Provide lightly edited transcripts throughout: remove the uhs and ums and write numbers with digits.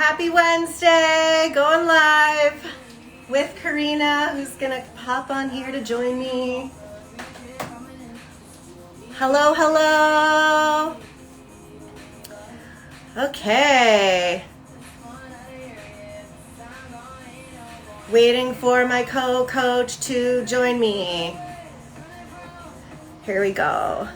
Happy Wednesday, going live with Karina, who's gonna pop on here to join me. Hello, hello. Okay. Waiting for my co-coach to join me. Here we go.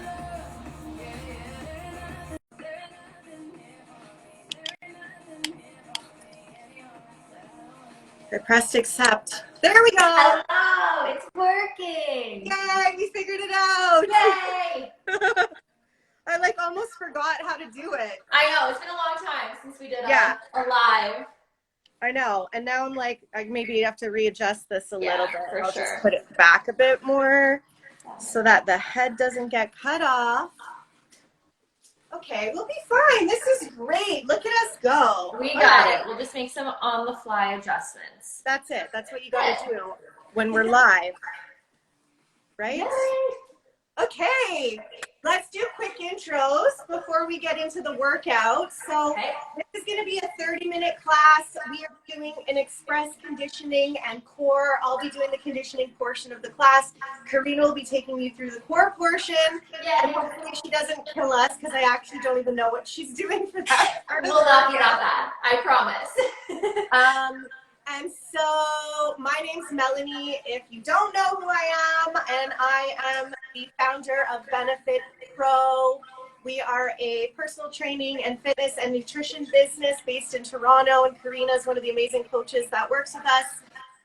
I pressed accept. There we go. Hello, it's working. Yay, we figured it out. Yay. I like almost forgot how to do it. I know, it's been a long time since we did a live. I know, and now I'm like, I maybe have to readjust this a little bit. For I'll sure. just put it back a bit more so that the head doesn't get cut off. Okay, we'll be fine. This is great. Look at us go. We got it. We'll just make some on-the-fly adjustments. That's it. That's what you got to do when we're live, right? Yay. Okay, let's do quick intros before we get into the workout. So This is going to be a 30-minute class. We are doing an express conditioning and core. I'll be doing the conditioning portion of the class. Karina will be taking you through the core portion. And hopefully she doesn't kill us because I actually don't even know what she's doing for that. We'll knock it out that. I promise. And so my name's Melanie, if you don't know who I am, and I am the founder of Benefit Pro. We are a personal training and fitness and nutrition business based in Toronto, and Karina is one of the amazing coaches that works with us.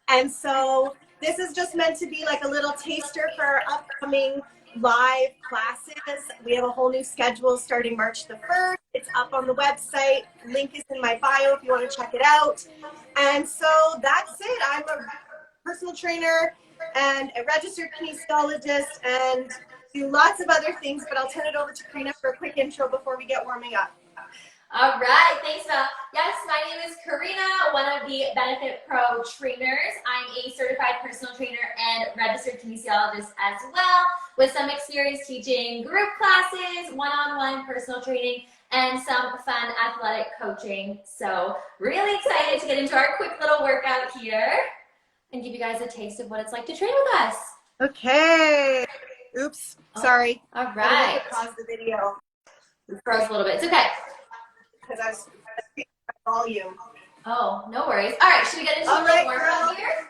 And so this is just meant to be like a little taster for our upcoming live classes. We have a whole new schedule starting March the 1st. It's up on the website. Link is in my bio if you want to check it out. And so that's it. I'm a personal trainer and a registered kinesiologist and do lots of other things, but I'll turn it over to Karina for a quick intro before we get warming up. All right, thanks, Mel. Yes, my name is Karina, one of the Benefit Pro trainers. I'm a certified personal trainer and registered kinesiologist as well, with some experience teaching group classes, one-on-one personal training, and some fun athletic coaching. So really excited to get into our quick little workout here and give you guys a taste of what it's like to train with us. Okay. Oops, sorry. All right. Pause the video. It froze a little bit. It's okay. Because I was speaking my volume. Oh, no worries. All right, should we get into a little warm-up here?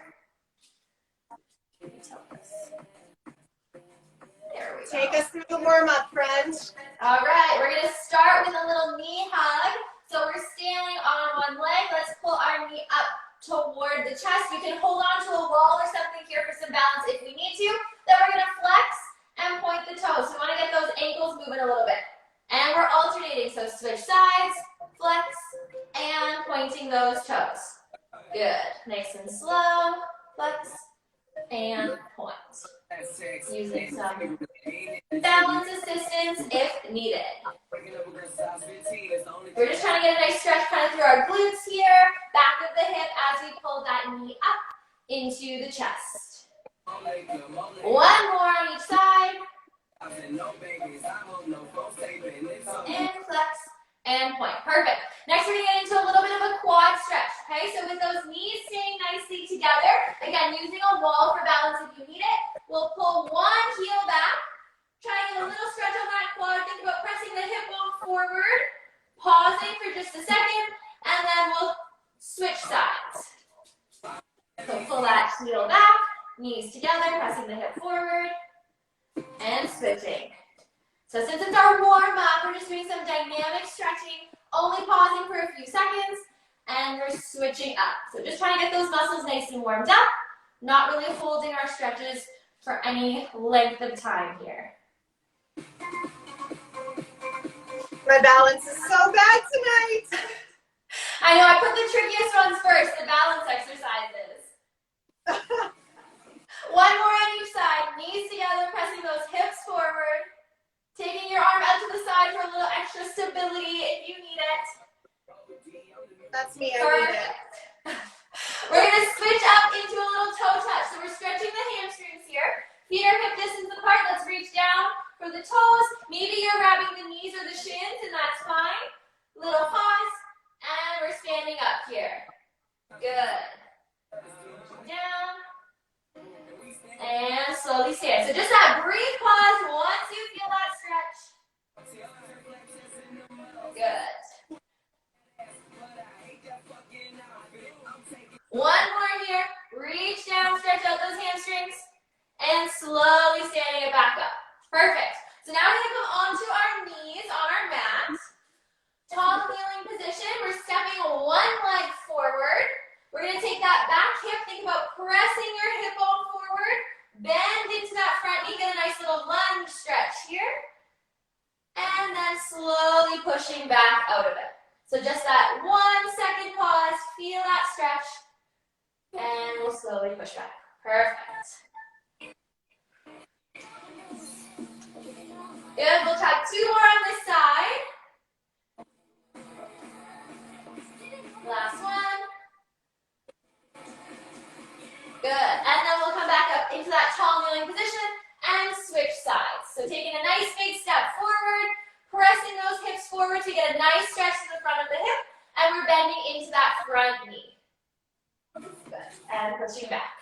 There we go. Take us through the warm-up, friends. All right, we're going to start with a little knee hug. So we're standing on one leg. Let's pull our knee up toward the chest. You can hold on to a wall or something here for some balance if we need to. Then we're going to flex and point the toes. So we want to get those ankles moving a little bit. And we're alternating, so switch sides, flex, and pointing those toes. Good. Nice and slow, flex, and point. Using some balance assistance if needed. We're just trying to get a nice stretch kind of through our glutes here, back of the hip as we pull that knee up into the chest. One more on each side. And flex and point. Perfect. Next, we're going to get into a little bit of a quad stretch. Okay, so with those knees staying nicely together, again, using a wall for balance if you need it, we'll pull one heel back, try to get a little stretch on that quad. Think about pressing the hip bone forward, pausing for just a second, and then we'll switch sides. So pull that heel back, knees together, pressing the hip forward, and switching. So since it's our warm-up, we're just doing some dynamic stretching, only pausing for a few seconds, and we're switching up. So just trying to get those muscles nice and warmed up, not really holding our stretches for any length of time here. My balance is so bad tonight. I know, I put the trickiest ones first, the balance exercises. One more on each side, knees together, pressing those hips forward. Taking your arm out to the side for a little extra stability if you need it. That's me, I need it. We're going to switch up into a little toe touch. So we're stretching the hamstrings here. Feet are hip distance apart. Let's reach down for the toes. Maybe you're grabbing the knees or the shins, and that's fine. Little pause, and we're standing up. Good. Down. And slowly stand. So just that brief pause once you feel that stretch. Good. One more here. Reach down, stretch out those hamstrings. And slowly standing it back up. Perfect. So now we're going to come onto our knees on our mat. Tall kneeling position. We're stepping one leg forward. We're going to take that back hip. Think about pressing your hip bone forward. Bend into that front knee. Get a nice little lunge stretch here. And then slowly pushing back out of it. So just that 1 second pause. Feel that stretch. And we'll slowly push back. Perfect. Good. We'll try 2 more on this side. Last one. Good. And then we'll come back up into that tall kneeling position and switch sides. So taking a nice big step forward, pressing those hips forward to get a nice stretch to the front of the hip, and we're bending into that front knee. Good. And pushing back.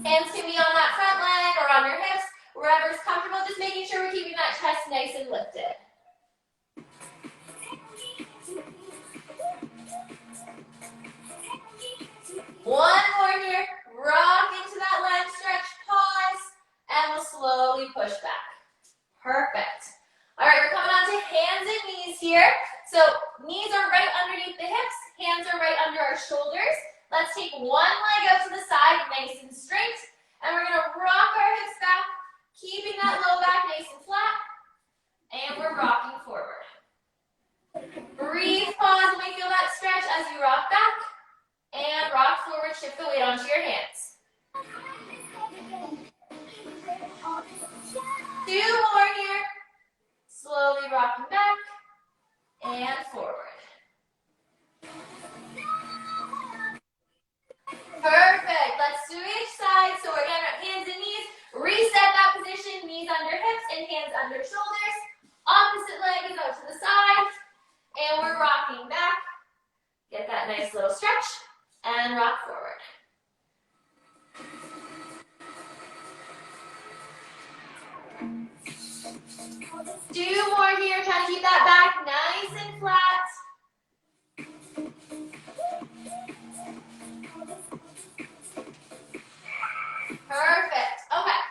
Hands can be on that front leg or on your hips, wherever's comfortable, just making sure we're keeping that chest nice and lifted. One more here. Rock into that leg stretch, pause, and we'll slowly push back. Perfect. All right, we're coming on to hands and knees here. So knees are right underneath the hips, hands are right under our shoulders. Let's take one leg out to the side, nice and straight, and we're gonna rock our hips back, keeping that low back nice and flat, and we're rocking forward. Breathe, pause when you feel that stretch as you rock back. And rock forward, shift the weight onto your hands. 2 more here. Slowly rocking back and forward. Perfect. Let's switch sides. So again, hands and knees. Reset that position. Knees under hips and hands under shoulders. Opposite leg is out to the side. And we're rocking back. Get that nice little stretch. And rock forward. Two more here. Try to keep that back nice and flat. Perfect. Okay.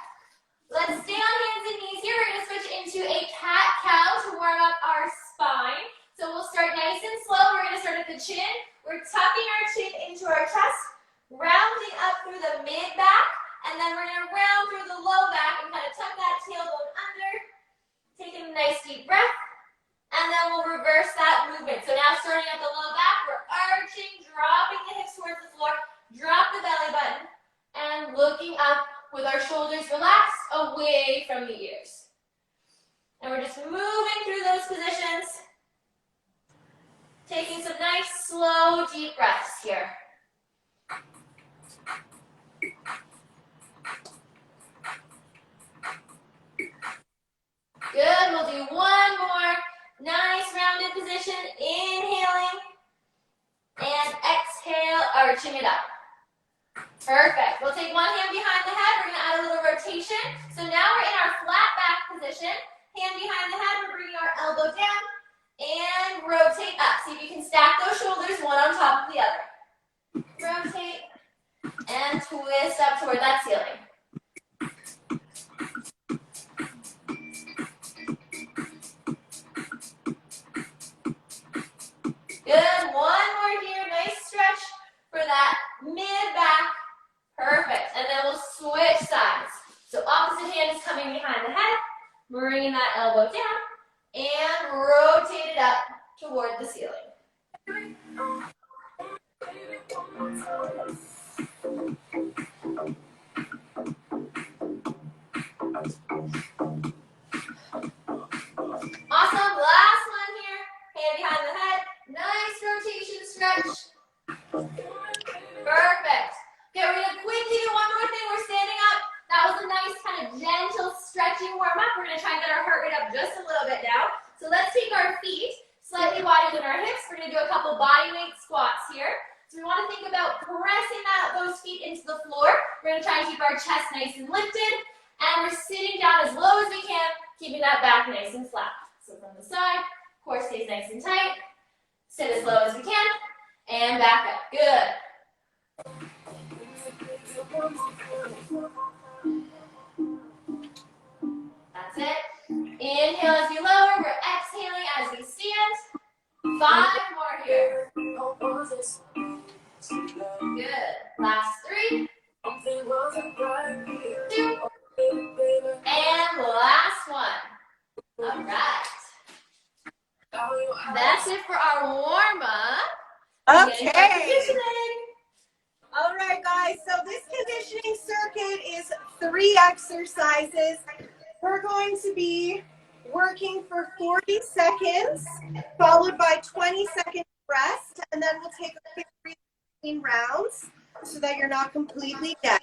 Let's stay on hands and knees here. We're going to switch into a cat-cow to warm up our spine. So we'll start nice and slow. We're going to start at the chin. We're tucking our chin into our chest, rounding up through the mid-back, and then we're going to round through the low back and kind of tuck that tailbone under. Taking a nice deep breath, and then we'll reverse that movement. So now starting at the low back, we're arching, dropping the hips towards the floor, drop the belly button, and looking up with our shoulders relaxed away from the ears. And we're just moving through those positions. Taking some nice, slow, deep breaths here. Good, we'll do one more. Nice, rounded position. Inhaling. And exhale, arching it up. Perfect. We'll take one hand behind the head. We're going to add a little rotation. So now we're in our flat back position. Hand behind the head. We're bringing our elbow down. And rotate up. See if you can stack those shoulders one on top of the other. Rotate and twist up toward that ceiling. Good. One more here. Nice stretch for that mid-back. Perfect. And then we'll switch sides. So opposite hand is coming behind the head. Bringing that elbow down. And rotate it up toward the ceiling. Awesome. Last one here. Hand behind the head. Nice rotation stretch. Perfect. Okay, we're going to quickly do one more thing. We're standing up. That was a nice kind of gentle stretching warm up. We're going to try and get our heart rate up just a little bit now. So let's take our feet slightly wider than our hips. We're going to do a couple body weight squats try to keep our chest nice and lifted, and we're sitting down as low as we can, keeping that back nice and flat. So from the side, core stays nice and tight. Sit as low as we can, and back up. Good. That's it. Inhale as you lower. We're exhaling as we stand. 5 more here. Good. Last 3. 2. And last one. All right. That's it for our warm-up. Okay. All right, guys. So this conditioning circuit is 3 exercises. We're going to be working for 40 seconds, followed by 20 seconds rest, and then we'll take a quick break between rounds so that you're not completely dead.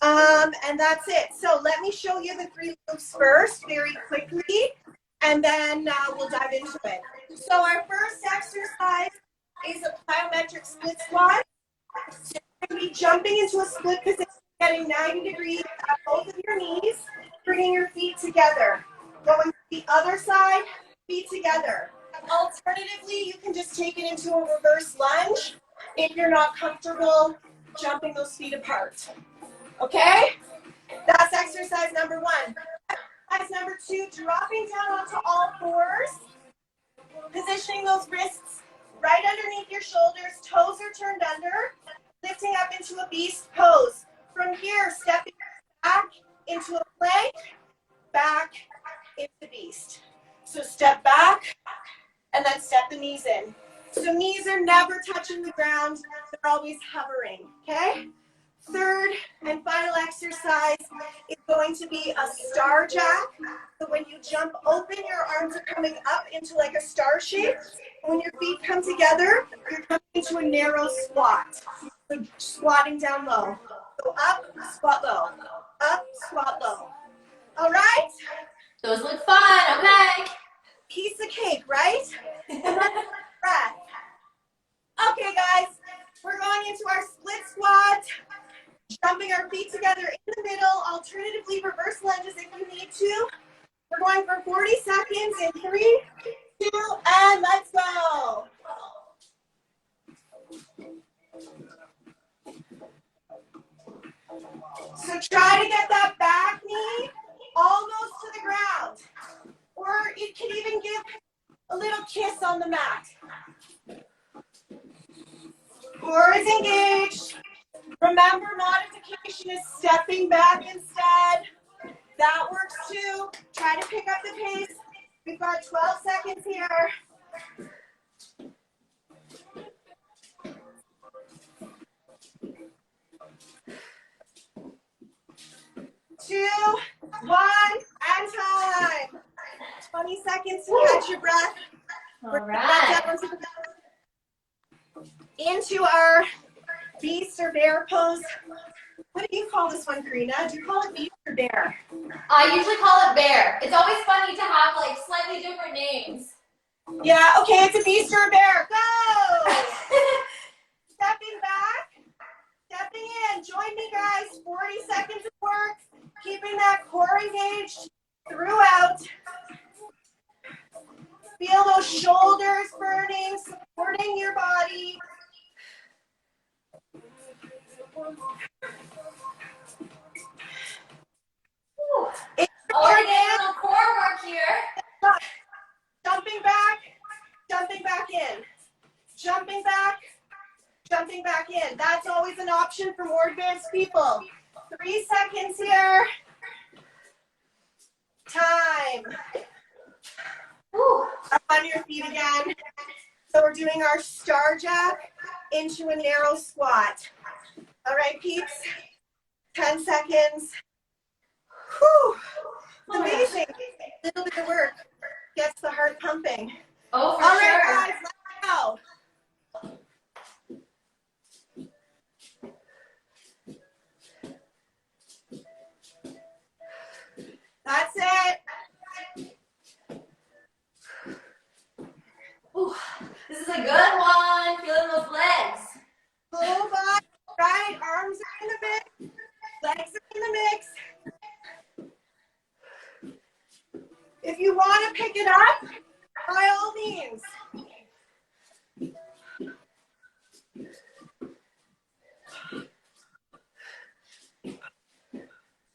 And that's it. So let me show you the 3 moves first very quickly, and then we'll dive into it. So our first exercise is a plyometric split squat. So you're going to be jumping into a split position, getting 90 degrees at both of your knees, bringing your feet together. Going to the other side, feet together. Alternatively, you can just take it into a reverse lunge if you're not comfortable jumping those feet apart. Okay? That's exercise number 1. Exercise number 2, dropping down onto all fours, positioning those wrists right underneath your shoulders, toes are turned under, lifting up into a beast pose. From here, stepping back into a plank, back into beast. So step back and then step the knees in. So knees are never touching the ground, they're always hovering, okay? Third and final exercise is going to be a star jack. So when you jump open, your arms are coming up into like a star shape. When your feet come together, you're coming into a narrow squat. So squatting down low. So up, squat low. Up, squat low. All right? Those look fun, okay? Piece of cake, right? Breath. Okay, guys, we're going into our split squat. Jumping our feet together in the middle, alternatively reverse lunges if you need to. We're going for 40 seconds in 3, 2, and let's go. So try to get that back knee almost to the ground. Or it can even give a little kiss on the mat. Core is engaged. Remember, modification is stepping back instead. That works too. Try to pick up the pace. We've got 12 seconds here. 2, 1, and time. 20 seconds to catch your breath. All right. Into our beast or bear pose. What do you call this one, Karina? Do you call it beast or bear? I usually call it bear. It's always funny to have like slightly different names. Yeah, okay, it's a beast or a bear. Go! Stepping back, stepping in. Join me, guys. 40 seconds of work. Keeping that core engaged throughout. Feel those shoulders burning, supporting your body. Already getting a little core work here. Jumping back in. Jumping back in. That's always an option for more advanced people. 3 seconds here. Time. Up on your feet again. So we're doing our star jack into a narrow squat. All right, peeps. 10 seconds. Whew. It's amazing. A little bit of work gets the heart pumping. Oh, for All sure. right, guys, let's go. That's it. Ooh, this is a good one. Feeling those legs. Full body, right? Arms are in a bit. mix. If you want to pick it up, by all means.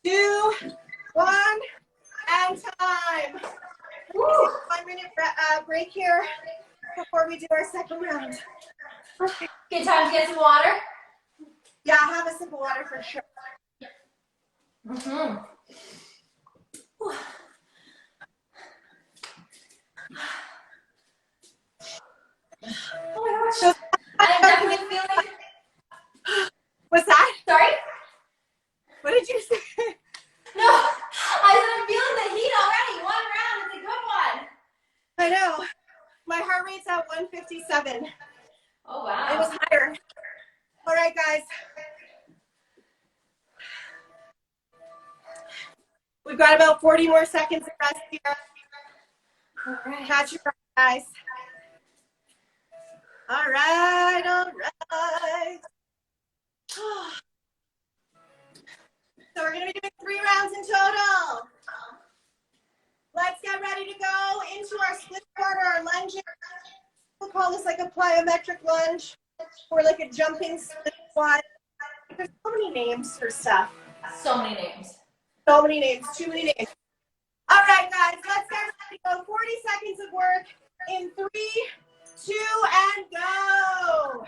2, 1, and time. Woo. 1 minute break here before we do our second round. Good time to get some water? Yeah, have a sip of water for sure. Mm-hmm. Oh my gosh. So, I'm definitely feeling. What's that? Sorry? What did you say? No, I said I'm feeling the heat already. 1 round is a good one. I know. My heart rate's at 157. Oh, wow. It was higher. All right, guys. We've got about 40 more seconds of rest here. All right. Catch your breath, guys. All right, all right. So we're going to be doing 3 rounds in total. Let's get ready to go into our split quarter lunges. We'll call this like a plyometric lunge or like a jumping split squat. There's so many names for stuff. So many names. So many names, too many names. All right, guys, let's get ready to go. 40 seconds of work in 3, 2, and go.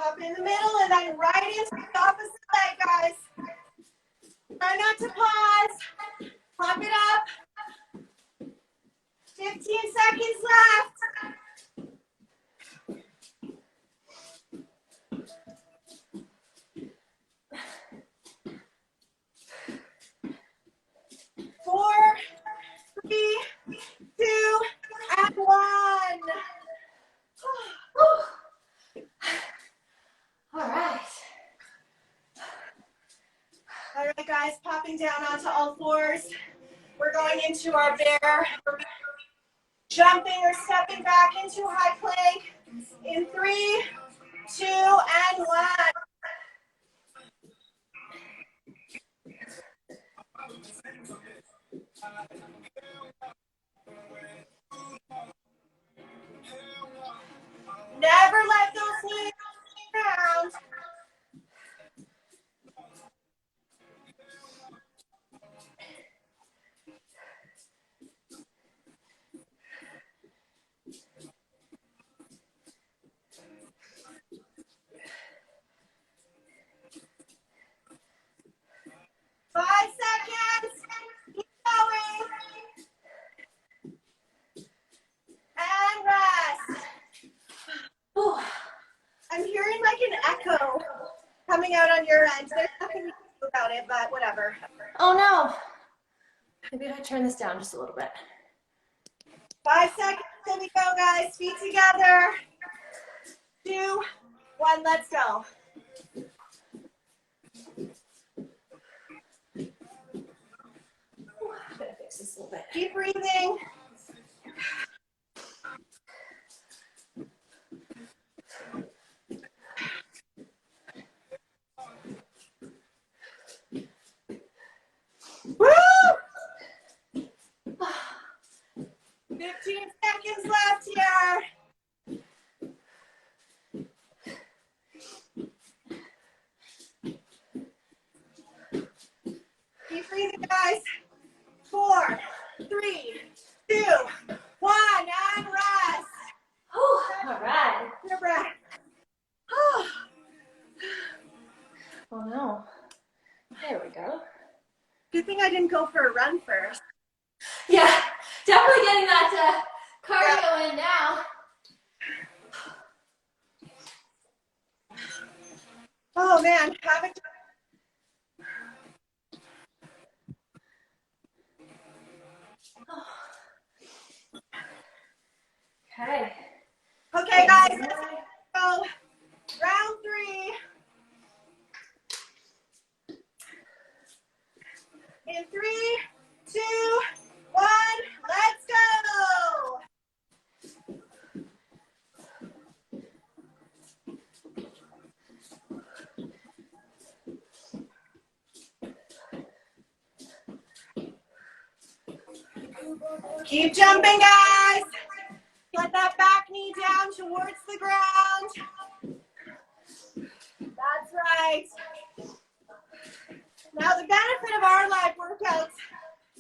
Up in the middle and then right into the opposite leg, guys. Try not to pause. Pump it up. 15 seconds left. 4, 3, 2, and 1. All right. All right, guys, popping down onto all fours. We're going into our bear. Jumping or stepping back into high plank in 3, 2, and 1. Never let those knees down. Five seconds. Keep going. And rest. I'm hearing like an echo coming out on your end. There's nothing you can do about it, but whatever. Oh no. Maybe if I turn this down just a little bit. 5 seconds till we go, guys. Feet together. 2, 1, let's go. I'm gonna fix this a little bit. Keep breathing. Woo! 15 seconds left here. Keep breathing, guys. 4, 3, 2, 1, and rest. All right. Your breath. Oh no. There we go. Good thing I didn't go for a run first. Yeah, definitely getting that cardio in now. Oh man, haven't. Okay. Okay, guys, let's go. Round 3. In 3, 2, 1, Keep jumping, guys. Get that back knee down towards the ground. That's right. Now, the benefit of our live workouts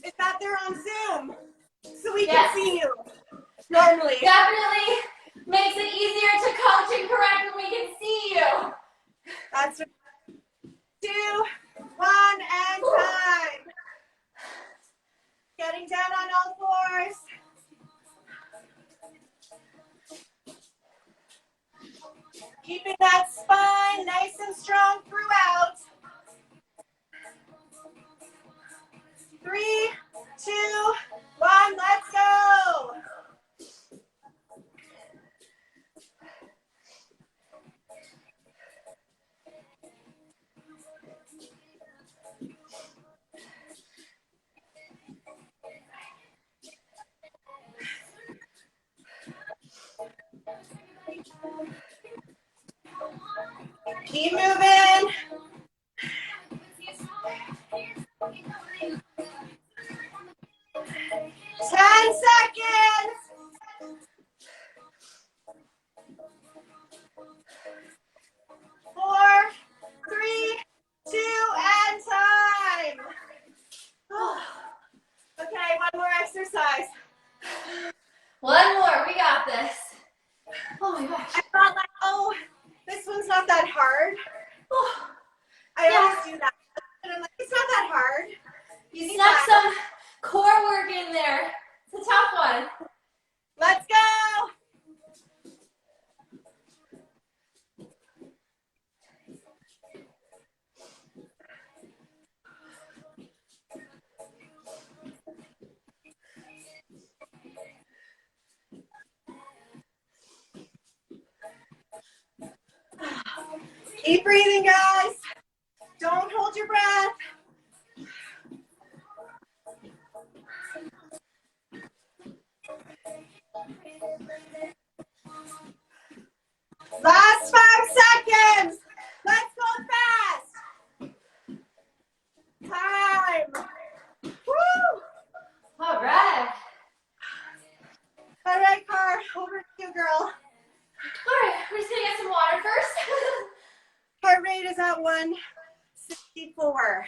is that they're on Zoom, so we can see you normally. Definitely makes it easier to coach and correct when we can see you. That's right. 2, 1, and time. Getting down on all fours. Keeping that spine nice and strong throughout. 3, 2, 1, let's go. Keep moving. 10 seconds. 4, 3, 2, and time. Okay, one more exercise. One more, we got this. Oh my gosh. I thought like, oh, this one's not that hard. Oh, I always do that. And I'm like, it's not that hard. you snuck some core work in there. It's a tough one. Let's go. Keep breathing, guys. Don't hold your breath. Last 5 seconds. Let's go fast. Time. Woo. All right. All right, Car. Over to you, girl. All right, we're just gonna get some water first. Heart rate is at 164.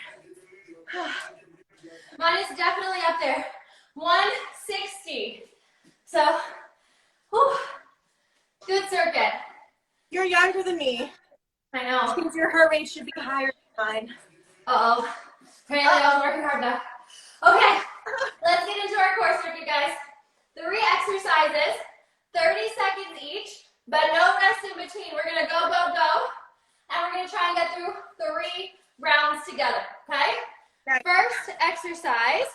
Mine is definitely up there. 160. So, whew, good circuit. You're younger than me. I know. Which means your heart rate should be higher than mine. Uh-oh. Apparently I was working hard now. Okay, let's get into our core circuit, guys. 3 exercises, 30 seconds each, but no rest in between. We're gonna go, go, go, and we're gonna try and get through 3 rounds together, okay? Okay. First exercise,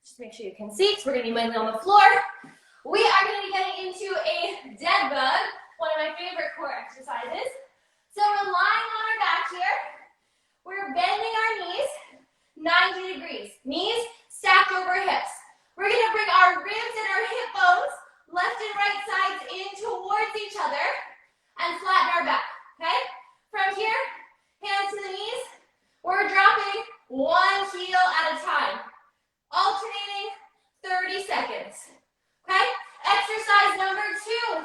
just make sure you can see, because we're gonna be mainly on the floor. We are gonna be getting into a dead bug, one of my favorite core exercises. So we're lying on our back here. We're bending our knees 90 degrees. Knees stacked over hips. We're gonna bring our ribs and our hip bones, left and right sides in towards each other and flatten our back, okay? From here, hands to the knees. We're dropping 1 heel at a time, alternating 30 seconds, okay? Exercise number 2.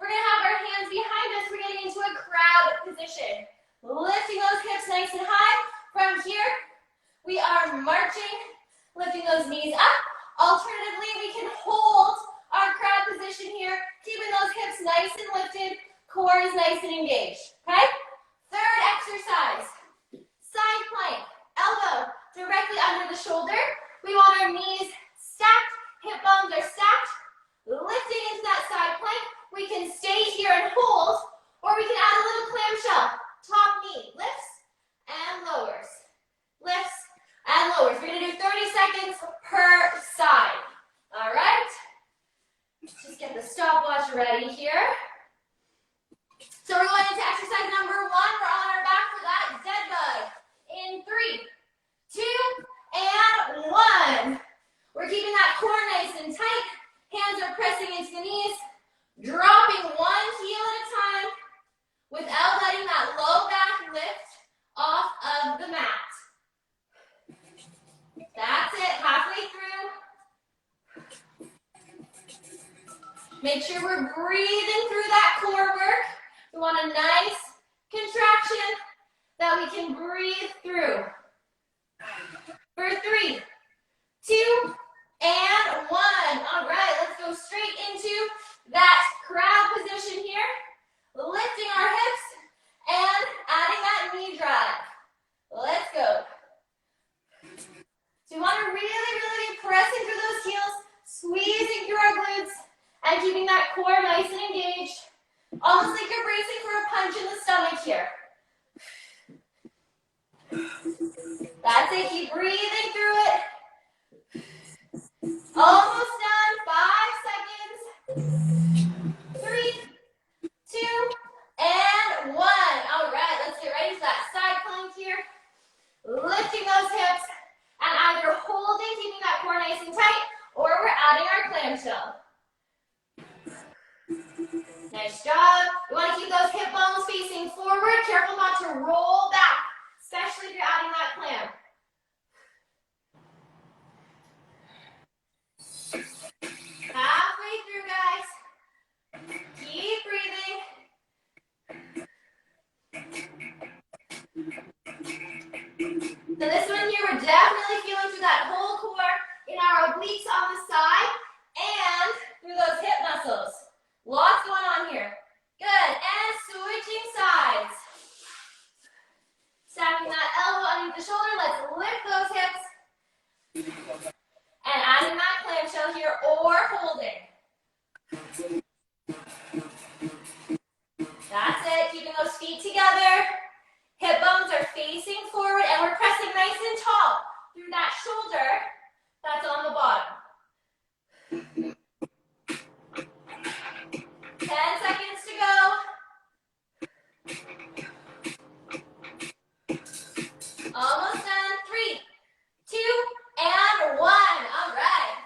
We're gonna have our hands behind us. We're getting into a crab position. Lifting those hips nice and high. From here, we are marching, lifting those knees up. Alternatively, we can hold our crab position here, keeping those hips nice and lifted, core is nice and engaged, okay? Third exercise, side plank, elbow directly under the shoulder. We want our knees stacked, hip bones are stacked, lifting into that side plank. We can stay here and hold, or we can add a little clamshell. Top knee lifts and lowers, lifts and lowers. We're gonna do 30 seconds per side. All right? Just get the stopwatch ready here. So we're going into exercise number 1. We're on our back for that dead bug. In 3, 2, and 1. We're keeping that core nice and tight. Hands are pressing into the knees. Dropping 1 heel at a Make sure we're breathing through that core work. We want a nice contraction that we can breathe through. For 3, 2, and 1. All right, let's go straight into that crab position here. Lifting our hips and adding that knee drive. Let's go. So we want to really be pressing through those heels, squeezing through our glutes, and keeping that core nice and engaged. Almost like you're bracing for a punch in the stomach here. That's it, keep breathing through it. Almost done, 5 seconds. 3, 2, and 1. All right, let's get ready for that side plank here. Lifting those hips and either holding, keeping that core nice and tight, or we're adding our clamshell. Nice job. We want to keep those hip bones facing forward. Careful not to roll back, especially if you're adding that clam. Halfway through, guys. Keep breathing. So this one here, we're definitely feeling through that whole core in our obliques on the side and through those hip muscles. Lots going on here. Good. And switching sides. Stacking that elbow underneath the shoulder. Let's lift those hips. And adding that clamshell here or holding. That's it. Keeping those feet together. Hip bones are facing forward and we're pressing nice and tall through that shoulder that's on the bottom. 10 seconds to go. Almost done. 3, 2, and 1. All right.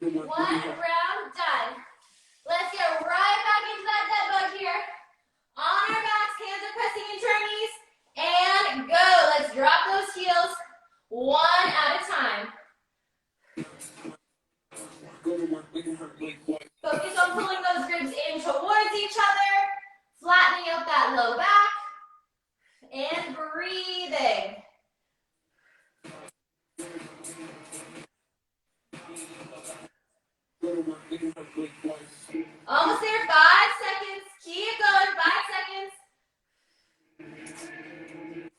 1 round done. Let's get right back into that dead bug here. On our backs, hands are pressing into our knees. And go. Let's drop those heels 1 at a time. Focus on pulling those ribs in towards each other, flattening out that low back, and breathing. Almost there, 5 seconds. Keep going, 5 seconds.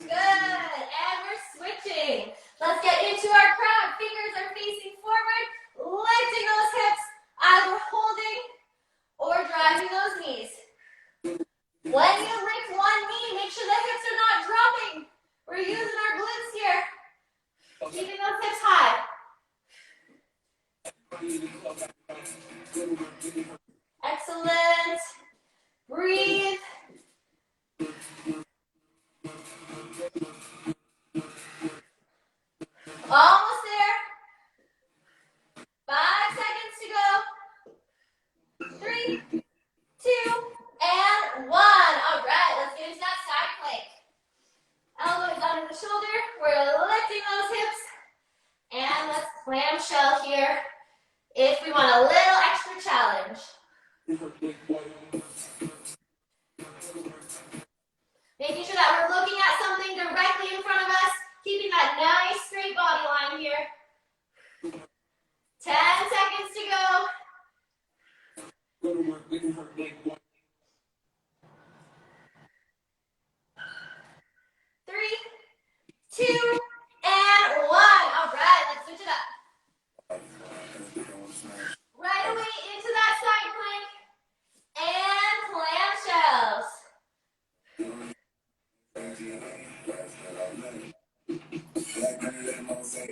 Good, and we're switching. Let's get into our crab. Fingers are facing forward, lifting those hips, either holding or driving those knees. When you lift one knee, make sure the hips are not dropping. We're using our glutes here, keeping those hips high. Excellent. Breathe. Almost there. 5 seconds to go. 3, 2, and 1. All right, let's get into that side plank. Elbows under the shoulder. We're lifting those hips. And let's clamshell here if we want a little extra challenge. Making sure that we're looking at something directly in front of us, keeping that nice straight body line here. 10 seconds to go. 3, 2, and 1. All right, let's switch it up. Right away into that side plank and clamshells.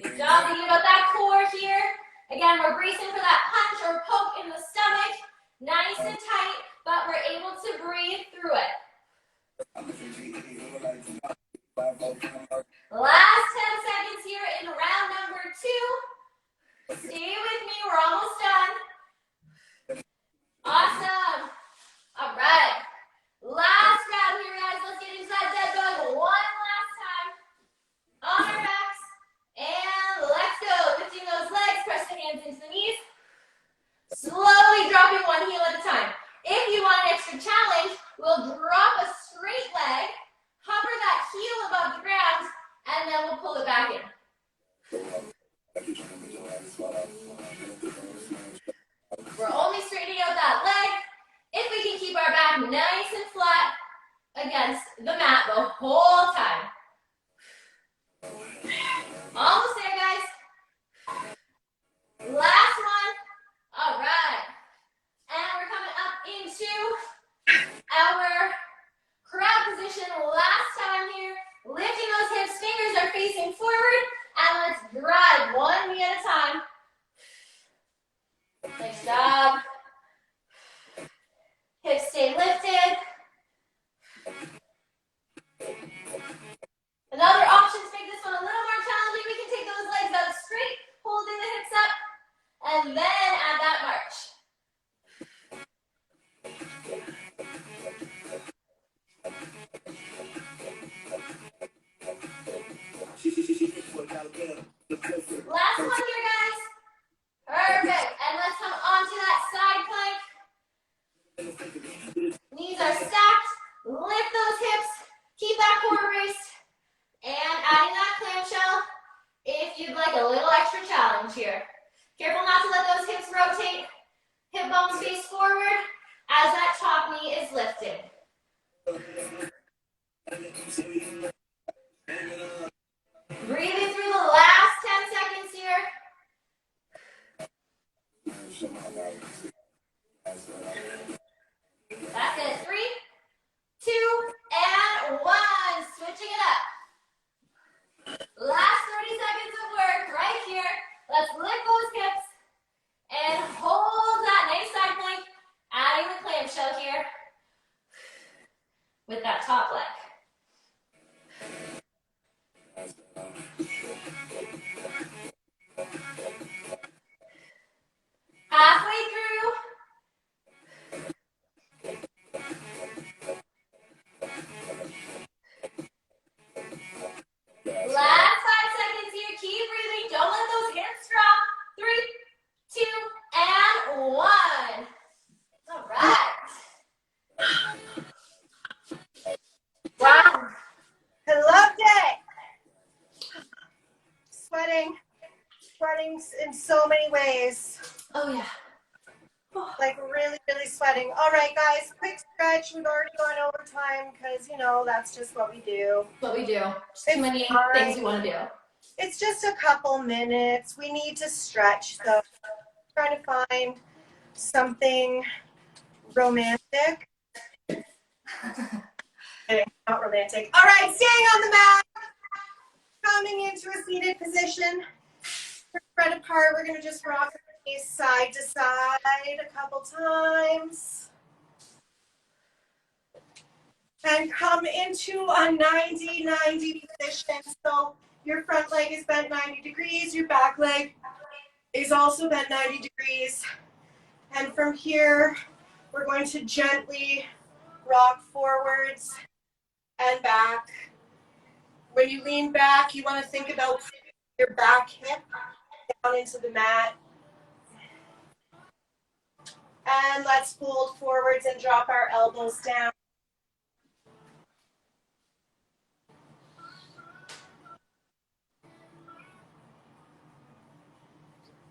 Good job thinking about that core here. Again, we're bracing for that punch or poke in the stomach. Nice and tight, but we're able to breathe through it. Last 10 seconds here in round number 2. Stay with me, we're almost done. Awesome. All right. Last round here, guys. Let's get into that dead bug one last time. On our backs. And let's go. Lifting those legs, press the hands into the knees. Slowly dropping one heel at a time. We'll drop a straight leg, hover that heel above the ground, and then we'll pull it back in. We're only straightening out that leg if we can keep our back nice and flat against the mat the whole time. Almost there, guys. Last one. All right. And we're coming up into our crab position last time here. Lifting those hips, fingers are facing forward, and let's drive one knee at a time. Nice job. Hips stay lifted. Another option to make this one a little more challenging, we can take those legs out straight, holding the hips up, and then add that march. Last one here, guys. Perfect. And let's come onto that side plank. Knees are stacked. Lift those hips. Keep that core braced. And adding that clamshell if you'd like a little extra challenge here. Careful not to let those hips rotate. Hip bones face forward as that top knee is lifted. Breathing through the last 10 seconds here. That's it. 3, 2, and 1. Switching it up. Last 30 seconds of work right here. Let's lift those hips and hold that nice side plank, adding the clamshell here with that top leg. Halfway through. Last 5 seconds here. Keep breathing. Don't let those hips drop. 3, 2, and 1. All right. Wow. I loved it. Sweating in so many ways. Oh, yeah. Like really, really sweating. All right, guys, quick stretch. We've already gone over time because, you know, that's just what we do. What we do. Just too many things we want to do. It's just a couple minutes. We need to stretch, so I'm trying to find something romantic. Not romantic. All right, staying on the mat. Coming into a seated position. Spread apart. We're going to just rock side to side a couple times. And come into a 90-90 position. So your front leg is bent 90 degrees. Your back leg is also bent 90 degrees. And from here, we're going to gently rock forwards and back. When you lean back, you want to think about your back hip down into the mat. And let's fold forwards and drop our elbows down.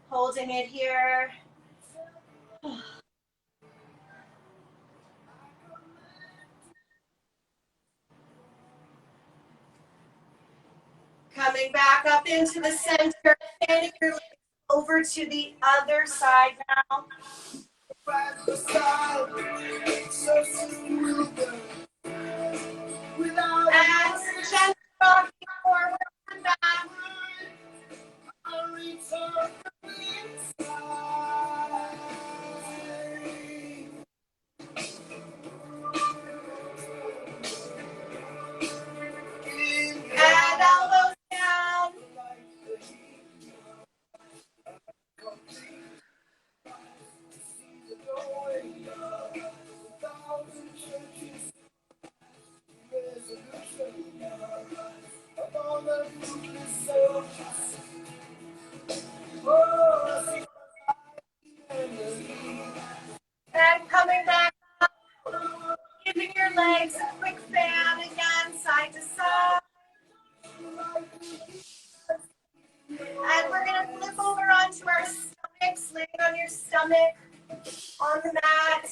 Holding it here. Coming back up into the center, standing your legs over to the other side now. And gently rocking forward and back. And elbows down. your legs, a quick fan again, side to side. And we're going to flip over onto our stomachs, laying on your stomach on the mat.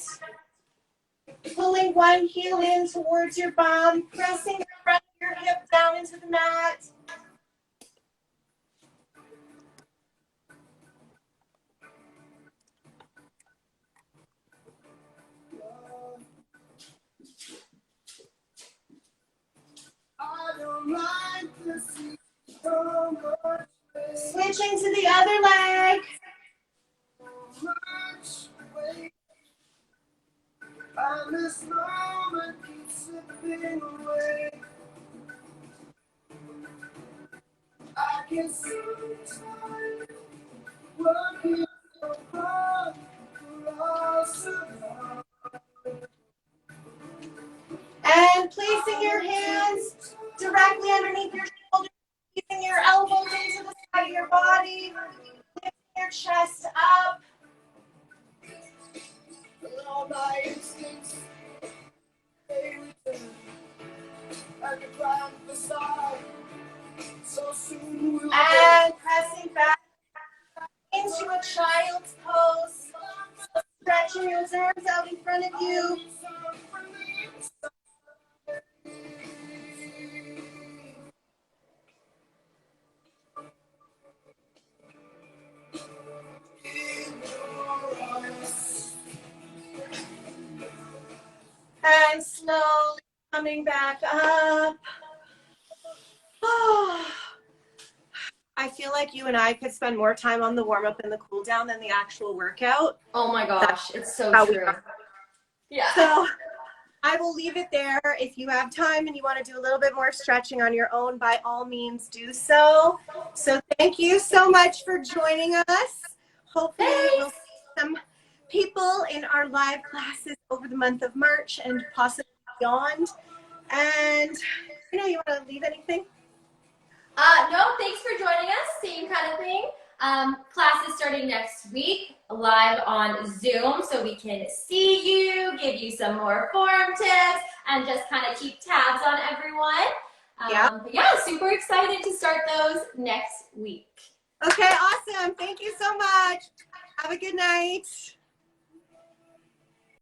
Pulling one heel in towards your bum, pressing the front of your hip down into the mat. Switching to the other leg. This moment keeps slipping away. I can see time working so hard for us. And placing your hands directly underneath your shoulders, placing your elbows into the side of your body, lifting your chest up. All my instincts, they return. I can climb the side, so soon we'll and pressing back into a child's pose. So stretching your arms out in front of you. And slowly coming back up. Oh. I feel like you and I could spend more time on the warm-up and the cool-down than the actual workout. Oh my gosh, it's so true. Yeah. So I will leave it there. If you have time and you want to do a little bit more stretching on your own, by all means do so. So thank you so much for joining us. Hopefully we'll see some people in our live classes over the month of March and possibly beyond. And you know, you want to leave anything? No, thanks for joining us. Same kind of thing. Class is starting next week, live on Zoom, so we can see you, give you some more form tips, and just kind of keep tabs on everyone. But yeah, super excited to start those next week. Okay, awesome. Thank you so much. Have a good night.